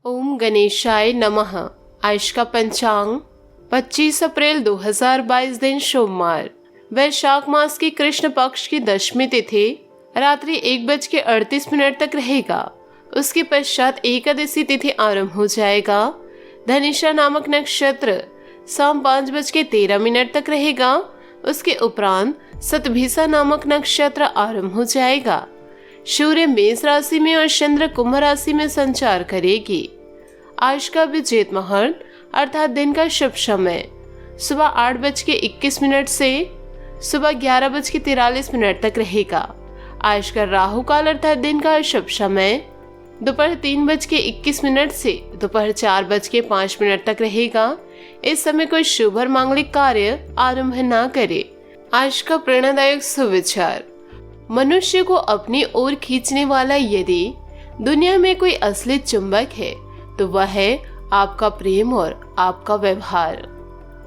ओम गणेशाय नमः। आज का पंचांग 25 अप्रैल 2022 दिन सोमवार, वैशाख मास की कृष्ण पक्ष की दशमी तिथि रात्रि 1:38 तक रहेगा। उसके पश्चात एकादशी तिथि आरंभ हो जाएगा। धनिष्ठा नामक नक्षत्र शाम 5:13 तक रहेगा। उसके उपरांत शतभिषा नामक नक्षत्र आरंभ हो जाएगा। सूर्य मेष राशि में और चंद्र कुंभ राशि में संचार करेगी। आज का विजेत मुहूर्त अर्थात दिन का शुभ समय सुबह 8:21 से सुबह 11:43 तक रहेगा। आज का राहु काल अर्थात दिन का शुभ समय दोपहर 3:21 से दोपहर 4:05 तक रहेगा। इस समय कोई शुभ और मांगलिक कार्य आरंभ न करे। आज का प्रेरणादायक सुविचार, मनुष्य को अपनी ओर खींचने वाला यदि दुनिया में कोई असली चुंबक है तो वह है आपका प्रेम और आपका व्यवहार।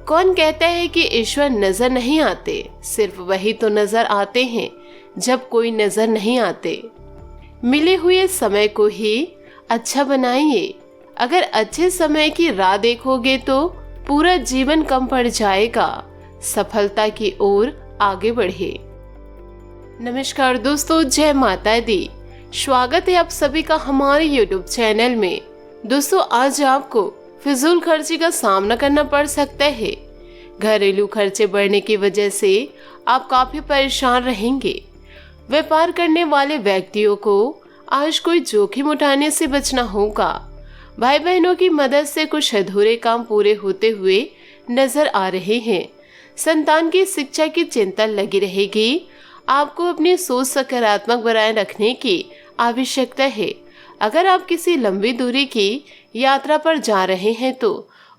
कौन कहता है कि ईश्वर नजर नहीं आते? सिर्फ वही तो नजर आते हैं जब कोई नजर नहीं आते। मिले हुए समय को ही अच्छा बनाइए। अगर अच्छे समय की राह देखोगे तो पूरा जीवन कम पड़ जाएगा। सफलता की ओर आगे बढ़े। नमस्कार दोस्तों, जय माता दी। स्वागत है आप सभी का हमारे YouTube चैनल में। दोस्तों, आज आपको फिजूल खर्ची का सामना करना पड़ सकता है। घरेलू खर्चे बढ़ने की वजह से आप काफी परेशान रहेंगे। व्यापार करने वाले व्यक्तियों को आज कोई जोखिम उठाने से बचना होगा। भाई बहनों की मदद से कुछ अधूरे काम पूरे होते हुए नजर आ रहे हैं। संतान की शिक्षा की चिंता लगी रहेगी। आपको अपनी सोच सकारात्मक बनाए रखने की आवश्यकता है। अगर आप किसी लंबी दूरी की यात्रा पर जा रहे हैं तो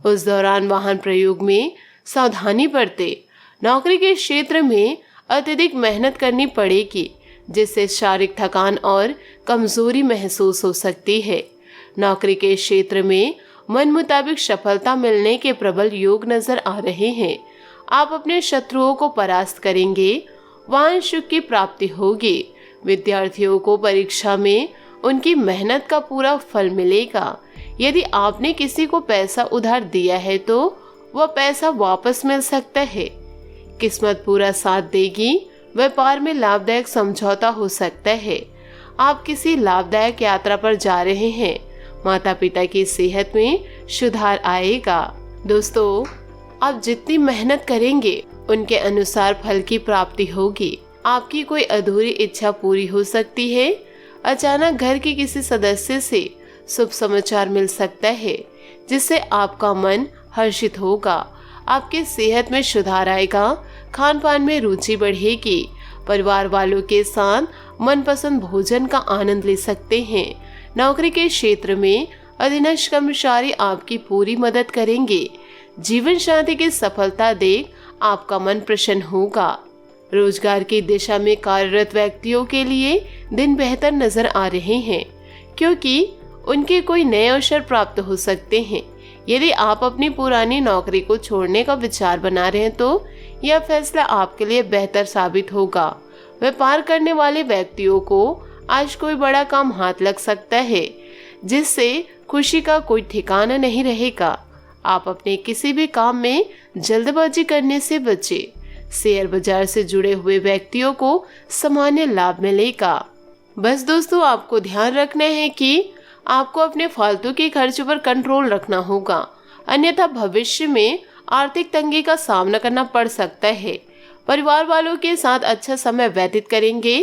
उस दौरान वाहन प्रयोग में सावधानी बरतें। नौकरी के क्षेत्र में अत्यधिक मेहनत करनी पड़ेगी, जिससे शारीरिक थकान और कमजोरी महसूस हो सकती है। नौकरी के क्षेत्र में मन मुताबिक सफलता मिलने के प्रबल योग नजर आ रहे हैं। आप अपने शत्रुओं को परास्त करेंगे। वाहन सुख की प्राप्ति होगी। विद्यार्थियों को परीक्षा में उनकी मेहनत का पूरा फल मिलेगा। यदि आपने किसी को पैसा उधार दिया है तो वह पैसा वापस मिल सकता है। किस्मत पूरा साथ देगी। व्यापार में लाभदायक समझौता हो सकता है। आप किसी लाभदायक यात्रा पर जा रहे हैं। माता पिता की सेहत में सुधार आएगा। दोस्तों, आप जितनी मेहनत करेंगे उनके अनुसार फल की प्राप्ति होगी। आपकी कोई अधूरी इच्छा पूरी हो सकती है। अचानक घर के किसी सदस्य से शुभ समाचार मिल सकता है, जिससे आपका मन हर्षित होगा। आपकी सेहत में सुधार आएगा। खान पान में रुचि बढ़ेगी। परिवार वालों के साथ मनपसंद भोजन का आनंद ले सकते हैं। नौकरी के क्षेत्र में अधीनस्थ कर्मचारी आपकी पूरी मदद करेंगे। जीवन साथी की सफलता देख आपका मन प्रसन्न होगा। रोजगार की दिशा में कार्यरत व्यक्तियों के लिए दिन बेहतर नजर आ रहे हैं, क्योंकि उनके कोई नए अवसर प्राप्त हो सकते हैं। यदि आप अपनी पुरानी नौकरी को छोड़ने का विचार बना रहे हैं तो यह फैसला आपके लिए बेहतर साबित होगा। व्यापार करने वाले व्यक्तियों को आज कोई बड़ा काम हाथ लग सकता है, जिससे खुशी का कोई ठिकाना नहीं रहेगा। आप अपने किसी भी काम में जल्दबाजी करने से बचें। शेयर बाजार से जुड़े हुए व्यक्तियों को सामान्य लाभ मिलेगा। बस दोस्तों, आपको ध्यान रखना है कि आपको अपने फालतू के खर्चों पर कंट्रोल रखना होगा, अन्यथा भविष्य में आर्थिक तंगी का सामना करना पड़ सकता है। परिवार वालों के साथ अच्छा समय व्यतीत करेंगे।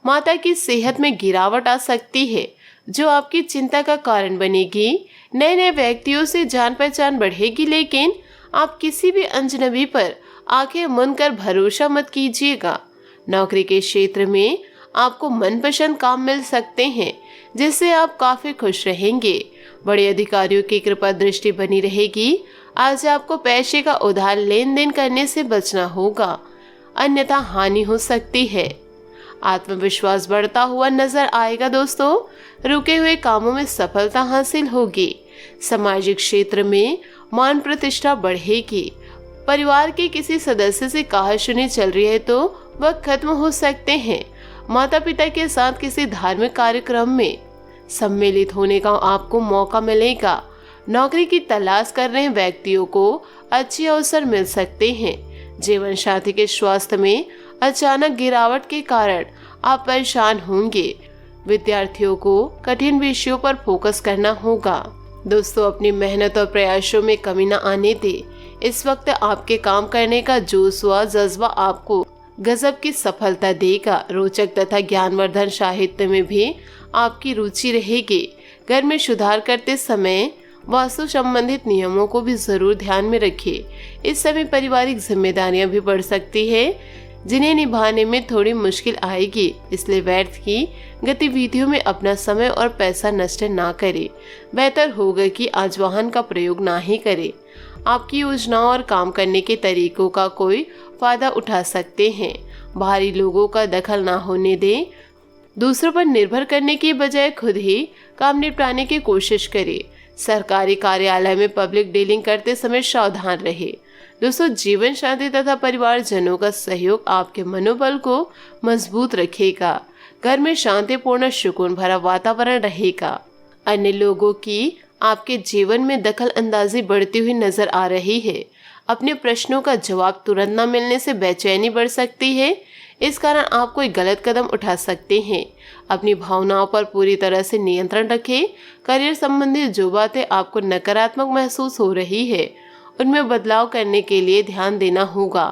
माता की सेहत में गिरावट आ सकती है, जो आपकी चिंता का कारण बनेगी। नए नए व्यक्तियों से जान पहचान बढ़ेगी, लेकिन आप किसी भी अजनबी पर आंखें मूंद कर भरोसा मत कीजिएगा। नौकरी के क्षेत्र में आपको मनपसंद काम मिल सकते हैं, जिससे आप काफी खुश रहेंगे। बड़े अधिकारियों की कृपा दृष्टि बनी रहेगी। आज आपको पैसे का उधार लेन देन करने से बचना होगा, अन्यथा हानि हो सकती है। आत्मविश्वास बढ़ता हुआ नजर आएगा। दोस्तों, रुके हुए कामों में सफलता हासिल होगी। सामाजिक क्षेत्र में मान प्रतिष्ठा बढ़ेगी। परिवार के किसी सदस्य से कहासुनी चल रही है तो वह खत्म हो सकते हैं। माता पिता के साथ किसी धार्मिक कार्यक्रम में सम्मिलित होने का आपको मौका मिलेगा। नौकरी की तलाश कर रहे व्यक्तियों को अच्छे अवसर मिल सकते हैं। जीवन साथी के स्वास्थ्य में अचानक गिरावट के कारण आप परेशान होंगे। विद्यार्थियों को कठिन विषयों पर फोकस करना होगा। दोस्तों, अपनी मेहनत और प्रयासों में कमी न आने दे। इस वक्त आपके काम करने का जोश व जज्बा आपको गजब की सफलता देगा। रोचक तथा ज्ञानवर्धन साहित्य में भी आपकी रुचि रहेगी। घर में सुधार करते समय वास्तु संबंधित नियमों को भी जरूर ध्यान में रखिए। इस समय पारिवारिक जिम्मेदारियां भी बढ़ सकती है, जिन्हें निभाने में थोड़ी मुश्किल आएगी। इसलिए व्यर्थ की गतिविधियों में अपना समय और पैसा नष्ट ना करें। बेहतर होगा कि आज वाहन का प्रयोग ना ही करें। आपकी योजनाओं और काम करने के तरीकों का कोई फायदा उठा सकते हैं। बाहरी लोगों का दखल ना होने दें। दूसरों पर निर्भर करने की बजाय खुद ही काम निपटाने की कोशिश करें। सरकारी कार्यालय में पब्लिक डीलिंग करते समय सावधान रहे। दोस्तों, जीवन साथी तथा परिवारजनों का सहयोग आपके मनोबल को मजबूत रखेगा। घर में शांतिपूर्ण सुकून भरा वातावरण रहेगा। अन्य लोगों की आपके जीवन में दखल अंदाजी बढ़ती हुई नजर आ रही है। अपने प्रश्नों का जवाब तुरंत न मिलने से बेचैनी बढ़ सकती है। इस कारण आप कोई गलत कदम उठा सकते हैं। अपनी भावनाओं पर पूरी तरह से नियंत्रण रखें। करियर संबंधित जो बातें आपको नकारात्मक महसूस हो रही है, उनमें बदलाव करने के लिए ध्यान देना होगा।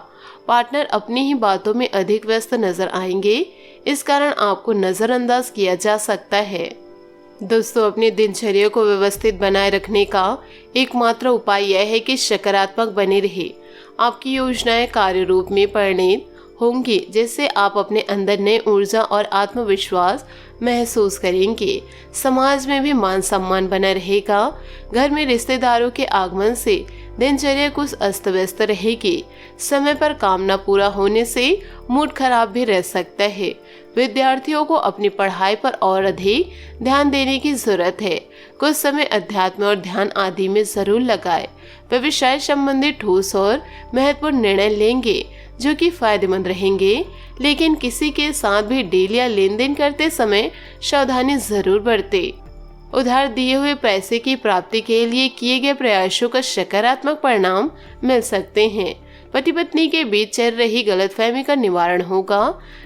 पार्टनर अपनी ही बातों में अधिक व्यस्त नजर आएंगे। इस कारण आपको नजरअंदाज किया जा सकता है। दोस्तों, अपनी दिनचर्या को व्यवस्थित बनाए रखने का एकमात्र उपाय यह है कि सकारात्मक बने रहे। आपकी योजनाएं कार्य रूप में परिणत होंगी, जिससे आप अपने अंदर नई ऊर्जा और आत्मविश्वास महसूस करेंगे। समाज में भी मान सम्मान बना रहेगा। घर में रिश्तेदारों के आगमन से दिनचर्या कुछ अस्त व्यस्त रहेगी। समय पर काम न पूरा होने से मूड खराब भी रह सकता है। विद्यार्थियों को अपनी पढ़ाई पर और अधिक ध्यान देने की जरूरत है। कुछ समय अध्यात्म और ध्यान आदि में जरूर लगाए। व्यवसाय संबंधित ठोस और महत्वपूर्ण निर्णय लेंगे जो कि फायदेमंद रहेंगे, लेकिन किसी के साथ भी डील या लेन देन करते समय सावधानी जरूर बरते। उधार दिए हुए पैसे की प्राप्ति के लिए किए गए प्रयासों का सकारात्मक परिणाम मिल सकते हैं। पति पत्नी के बीच चल रही गलतफहमी का निवारण होगा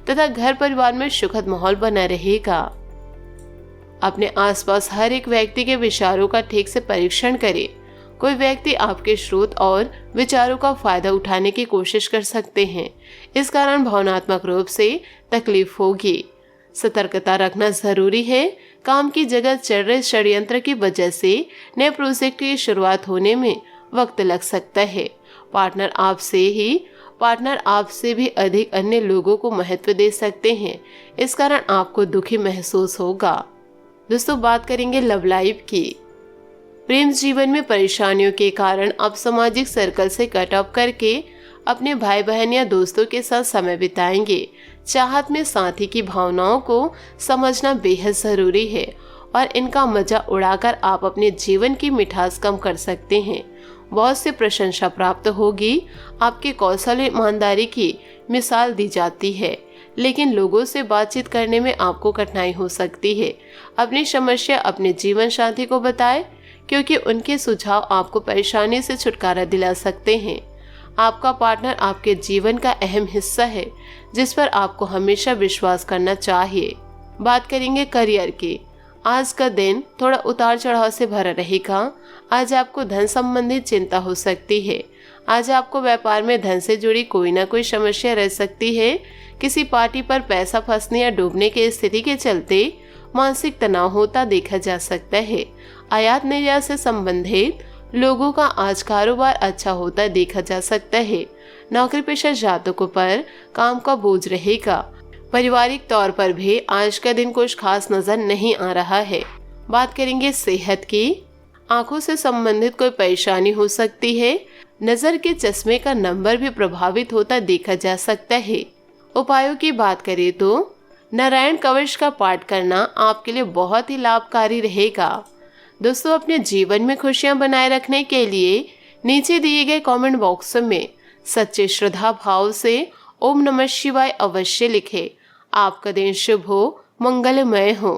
तथा घर परिवार में सुखद माहौल बना रहेगा। अपने आसपास हर एक व्यक्ति के विचारों का ठीक से परीक्षण करें। कोई व्यक्ति आपके स्रोत और विचारों का फायदा उठाने की कोशिश कर सकते हैं। इस कारण भावनात्मक रूप से तकलीफ होगी। सतर्कता रखना जरूरी है। काम की जगह चल रहे षड्यंत्र की वजह से नए प्रोजेक्ट की शुरुआत होने में वक्त लग सकता है। पार्टनर आपसे भी अधिक अन्य लोगों को महत्व दे सकते हैं। इस कारण आपको दुखी महसूस होगा। दोस्तों, बात करेंगे लव लाइफ की। प्रेम जीवन में परेशानियों के कारण आप सामाजिक सर्कल से कट ऑफ करके अपने भाई बहन या दोस्तों के साथ समय बिताएंगे। चाहत में साथी की भावनाओं को समझना बेहद जरूरी है और इनका मजा उड़ाकर आप अपने जीवन की मिठास कम कर सकते हैं। बहुत से प्रशंसा प्राप्त होगी। आपके कौशल ईमानदारी की मिसाल दी जाती है, लेकिन लोगों से बातचीत करने में आपको कठिनाई हो सकती है। अपनी समस्या अपने जीवन साथी को बताएं, क्योंकि उनके सुझाव आपको परेशानी से छुटकारा दिला सकते हैं। आपका पार्टनर आपके जीवन का अहम हिस्सा है, जिस पर आपको हमेशा विश्वास करना चाहिए। बात करेंगे करियर की। आज का दिन थोड़ा उतार चढ़ाव से भरा रहेगा। आज आपको धन संबंधित चिंता हो सकती है। आज आपको व्यापार में धन से जुड़ी कोई ना कोई समस्या रह सकती है। किसी पार्टी पर पैसा फंसने या डूबने की स्थिति के चलते मानसिक तनाव होता देखा जा सकता है। आयात निर्यात से संबंधित लोगों का आज कारोबार अच्छा होता देखा जा सकता है। नौकरी पेशा जातकों पर काम का बोझ रहेगा। पारिवारिक तौर पर भी आज का दिन कुछ खास नजर नहीं आ रहा है। बात करेंगे सेहत की। आंखों से संबंधित कोई परेशानी हो सकती है। नजर के चश्मे का नंबर भी प्रभावित होता देखा जा सकता है। उपायों की बात करें तो नारायण कवच का पाठ करना आपके लिए बहुत ही लाभकारी रहेगा। दोस्तों, अपने जीवन में खुशियां बनाए रखने के लिए नीचे दिए गए कमेंट बॉक्स में सच्चे श्रद्धा भाव से ओम नमः शिवाय अवश्य लिखें। आपका दिन शुभ हो, मंगलमय हो।